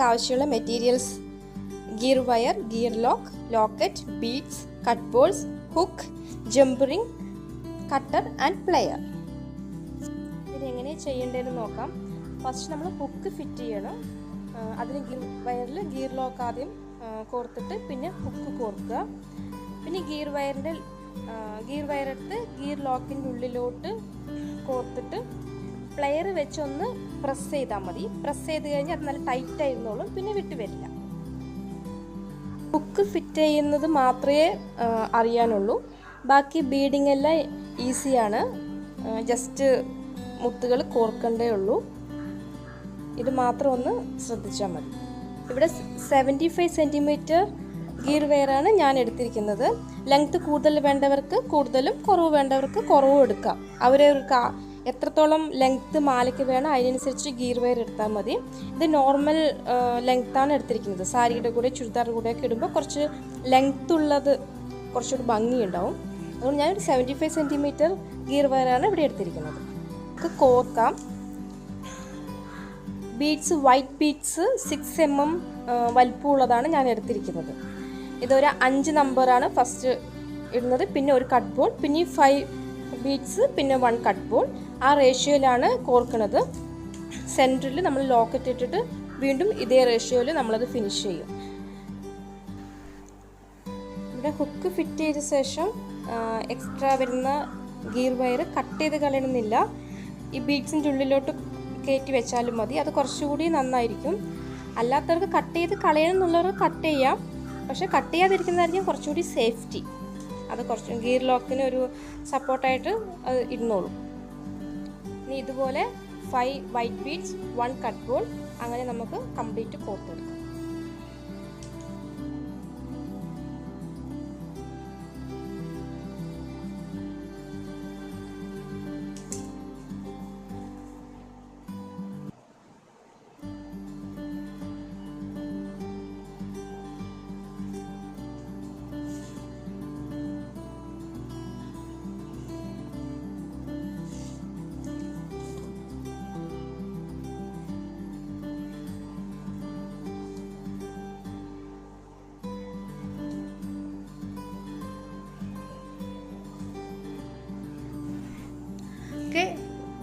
ആവശ്യമുള്ള materials gear wire, gear lock, locket, beads, cut balls, hook, jump ring, cutter and player. ഇതെങ്ങനെ ചെയ്യേണ്ടതെന്ന് നോക്കാം. First നമ്മൾ hook fit ചെയ്യണം. അതിന് വയറിൽ ഗിയർ ലോക്ക് ആദ്യം കോർത്തിട്ട് പിന്നെ ഹുക്ക് കോർക്കുക. പിന്നെ ഗിയർ വയറെടുത്ത് ഗിയർ ലോക്കിൻ്റെ ഉള്ളിലോട്ട് കോർത്തിട്ട് പ്ലെയർ വെച്ചൊന്ന് പ്രസ് ചെയ്താൽ മതി. പ്രസ് ചെയ്ത് കഴിഞ്ഞാൽ അത് നല്ല ടൈറ്റ് ആയിരുന്നോളും, പിന്നെ വിട്ട് വരില്ല. ഹുക്ക് ഫിറ്റ് ചെയ്യുന്നത് മാത്രമേ അറിയാനുള്ളൂ. ബാക്കി ബീഡിങ് എല്ലാം ഈസിയാണ്. ജസ്റ്റ് മുത്തുകൾ കോർക്കണ്ടേ ഉള്ളൂ. ഇത് മാത്രം ഒന്ന് ശ്രദ്ധിച്ചാൽ മതി. ഇവിടെ 75 സെൻറ്റിമീറ്റർ ഗിയർ വയറാണ് ഞാൻ എടുത്തിരിക്കുന്നത്. ലെങ്ത് കൂടുതൽ വേണ്ടവർക്ക് കൂടുതലും കുറവ് വേണ്ടവർക്ക് കുറവും എടുക്കാം. അവരവർക്ക് എത്രത്തോളം ലെങ്ത്ത് മാലയ്ക്ക് വേണം അതിനനുസരിച്ച് ഗിയർ വയർ എടുത്താൽ മതി. ഇത് നോർമൽ ലെങ്ത്താണ് എടുത്തിരിക്കുന്നത്. സാരിയുടെ കൂടെ ചുരിദാറിൻ്റെ കൂടെയൊക്കെ ഇടുമ്പോൾ കുറച്ച് ലെങ്ത്ത് ഉള്ളത് കുറച്ചുകൂടി ഭംഗിയുണ്ടാവും. അതുകൊണ്ട് ഞാനൊരു 75 സെൻറ്റിമീറ്റർ ഗിയർ വയറാണ് ഇവിടെ എടുത്തിരിക്കുന്നത്. നമുക്ക് കോർക്കാം. ബീഡ്സ്, വൈറ്റ് ബീഡ്സ് 6 mm വലിപ്പമുള്ളതാണ് ഞാൻ എടുത്തിരിക്കുന്നത്. ഇതൊരു 5 നമ്പറാണ് ഫസ്റ്റ് ഇടുന്നത്. പിന്നെ ഒരു കട്ട് ബോൾ, പിന്നെ 5 ബീഡ്സ്, പിന്നെ 1 കട്ട് ബോൾ. ആ റേഷ്യോയിലാണ് കോർക്കുന്നത്. സെൻറ്ററിൽ നമ്മൾ ലോക്കറ്റ് ഇട്ടിട്ട് വീണ്ടും ഇതേ റേഷ്യോയിൽ നമ്മളത് ഫിനിഷ് ചെയ്യും. ഇവിടെ ഹുക്ക് ഫിറ്റ് ചെയ്ത ശേഷം എക്സ്ട്രാ വരുന്ന ഗിയർ വയർ കട്ട് ചെയ്ത് കളയണമെന്നില്ല. ഈ ബീഡ്സിൻ്റെ ഉള്ളിലോട്ട് കയറ്റി വെച്ചാലും മതി. അത് കുറച്ചുകൂടി നന്നായിരിക്കും. അല്ലാത്തവർക്ക് കട്ട് ചെയ്ത് കളയണം എന്നുള്ളവർക്ക് കട്ട് ചെയ്യാം. പക്ഷെ കട്ട് ചെയ്യാതിരിക്കുന്നതായിരിക്കും കുറച്ചുകൂടി സേഫ്റ്റി. അത് കുറച്ച് ഗിയർ ലോക്കിന് ഒരു സപ്പോർട്ടായിട്ട് അത് ഇരുന്നോളും. ഇനി ഇതുപോലെ 5 വൈറ്റ് ബീഡ്സ്, 1 കട്ട് ബോൾ, അങ്ങനെ നമുക്ക് കംപ്ലീറ്റ് കോർത്തെടുക്കാം.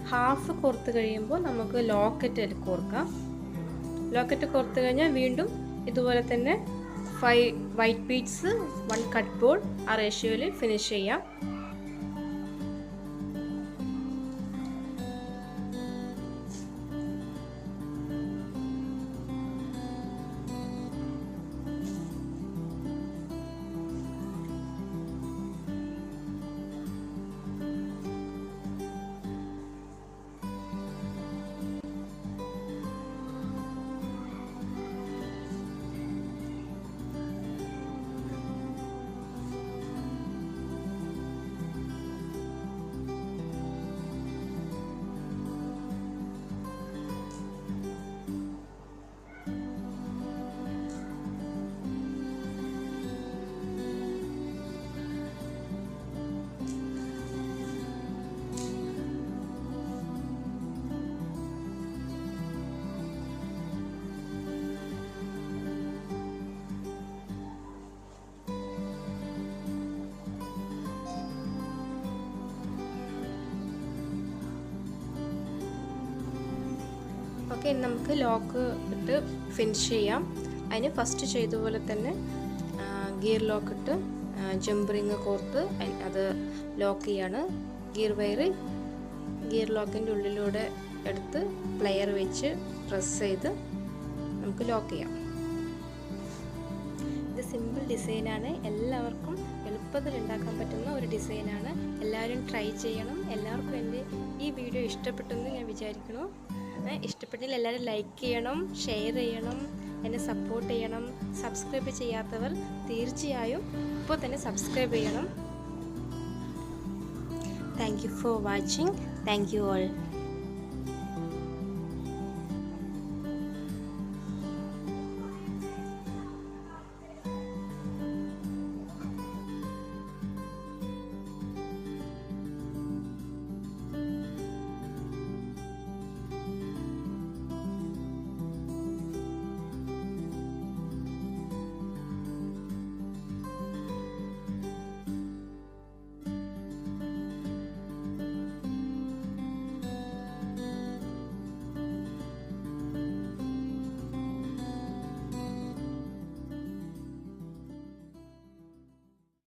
ഹാഫ് കോർത്ത് കഴിയുമ്പോൾ നമുക്ക് ലോക്കറ്റ് കോർക്കാം. ലോക്കറ്റ് കോർത്ത് കഴിഞ്ഞാൽ വീണ്ടും ഇതുപോലെ തന്നെ 5 വൈറ്റ് ബീഡ്സ്, 1 കട്ട് ബോൾ ആ റേഷ്യോയിൽ ഫിനിഷ് ചെയ്യാം. ഓക്കെ, നമുക്ക് ലോക്ക് ഇട്ട് ഫിനിഷ് ചെയ്യാം. അതിന് ഫസ്റ്റ് ചെയ്ത പോലെ തന്നെ ഗിയർ ലോക്ക് ഇട്ട് ജമ്പ് റിങ് കോർത്ത് അത് ലോക്ക് ചെയ്യാണ്. ഗിയർ വയർ ഗിയർ ലോക്കിൻ്റെ ഉള്ളിലൂടെ എടുത്ത് പ്ലെയർ വെച്ച് പ്രസ് ചെയ്ത് നമുക്ക് ലോക്ക് ചെയ്യാം. ഇത് സിമ്പിൾ ഡിസൈനാണ്. എല്ലാവർക്കും എളുപ്പത്തിൽ ഉണ്ടാക്കാൻ പറ്റുന്ന ഒരു ഡിസൈനാണ്. എല്ലാവരും ട്രൈ ചെയ്യണം. എല്ലാവർക്കും എൻ്റെ ഈ വീഡിയോ ഇഷ്ടപ്പെട്ടെന്ന് ഞാൻ വിചാരിക്കുന്നു. ഇഷ്ടപ്പെട്ടാൽ എല്ലാവരും ലൈക്ക് ചെയ്യണം, ഷെയർ ചെയ്യണം, എന്നെ സപ്പോർട്ട് ചെയ്യണം. സബ്സ്ക്രൈബ് ചെയ്യാത്തവർ തീർച്ചയായും ഇപ്പോൾ തന്നെ സബ്സ്ക്രൈബ് ചെയ്യണം. Thank you for watching. Thank you all.